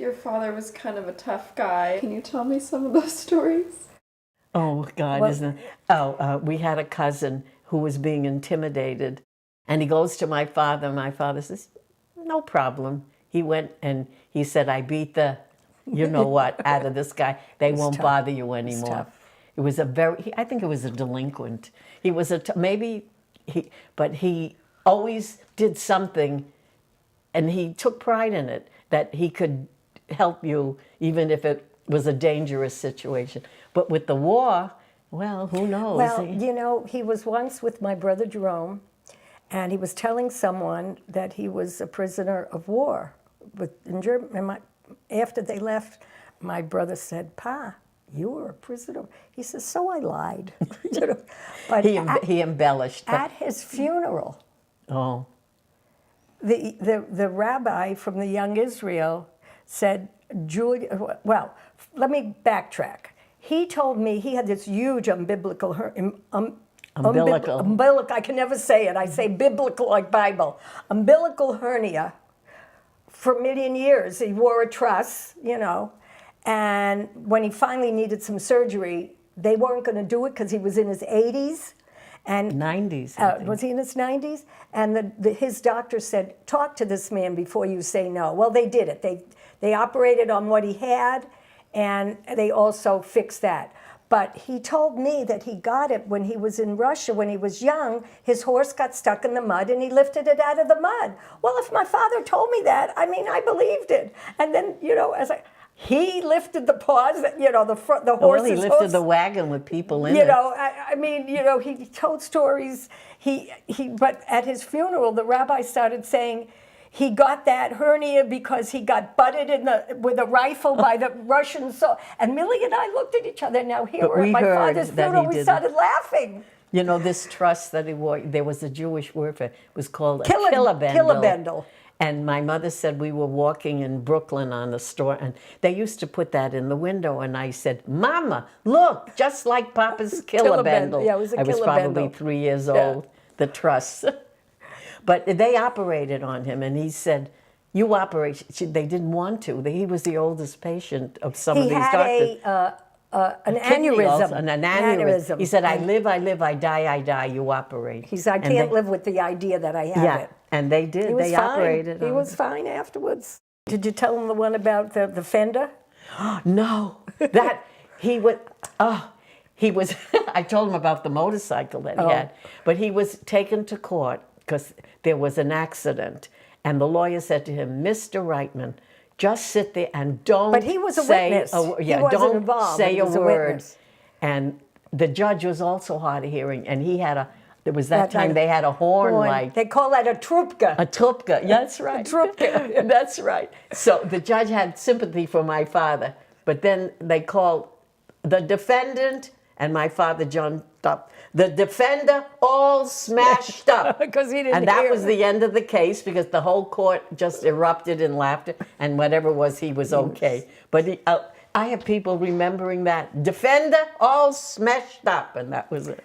your father was kind of a tough guy. Can you tell me some of those stories? Oh, God, Well- isn't it? Oh, we had a cousin who was being intimidated. And he goes to my father. My father says, no problem. He went and he said, I beat the, you know what, out of this guy. They won't bother you anymore. tough. It was I think it was a delinquent. He was but he always did something, and he took pride in it, that he could help you even if it was a dangerous situation. But with the war, well, who knows? Well, you know, he was once with my brother Jerome, and he was telling someone that he was a prisoner of war in Germany. And after they left, my brother said, Pa, you were a prisoner. He says, so I lied. You know, but he embellished. At his funeral, Oh. the rabbi from the Young Israel said, Julia, well, let me backtrack. He told me he had this huge umbilical, I can never say it. I say biblical like Bible. Umbilical hernia for a million years. He wore a truss, you know, and when he finally needed some surgery, they weren't going to do it because he was in his 80s. And 90s. was he in his 90s? And his doctor said, talk to this man before you say no. Well, they did it. They operated on what he had, and they also fixed that. But he told me that he got it when he was in Russia, when he was young. His horse got stuck in the mud, and he lifted it out of the mud. Well, if my father told me that, I mean, I believed it. And then, you know, he lifted the paws, you know, the horse's well, he lifted the wagon with people in it. You know, I mean, you know, he told stories. But at his funeral, the rabbi started saying he got that hernia because he got butted with a rifle by the Russians. And Millie and I looked at each other. Now here we're at my father's funeral. We started laughing. You know, this truss that he wore, there was a Jewish word for it. It was called a Killabendel. And my mother said we were walking in Brooklyn on the store, and they used to put that in the window. And I said, Mama, look, just like Papa's Killabendel. Yeah, it was a I was probably 3 years old, the truss. But they operated on him, and he said, you operate. They didn't want to. He was the oldest patient of some of these doctors. He had an aneurysm. An aneurysm. He said, I live, I die, you operate. He said, I can't live with the idea that I have it. And they did. They operated on He was fine afterwards. Did you tell him the one about the fender? No. He was, I told him about the motorcycle that he had. But he was taken to court because there was an accident. And the lawyer said to him, Mr. Reitman, just sit there and don't But he was a witness. He wasn't involved. Say a word. Witness. And the judge was also hard of hearing, and he had there was that time they had a horn like. They call that a trubka. A trubka, that's right. A trubka. That's right. So the judge had sympathy for my father, but then they called the defendant, and my father jumped up. The defender all smashed up. Because he didn't And that hear. was the end of the case, because the whole court just erupted in laughter, and whatever it was, he was okay. But I have people remembering that. Defender all smashed up, and that was it.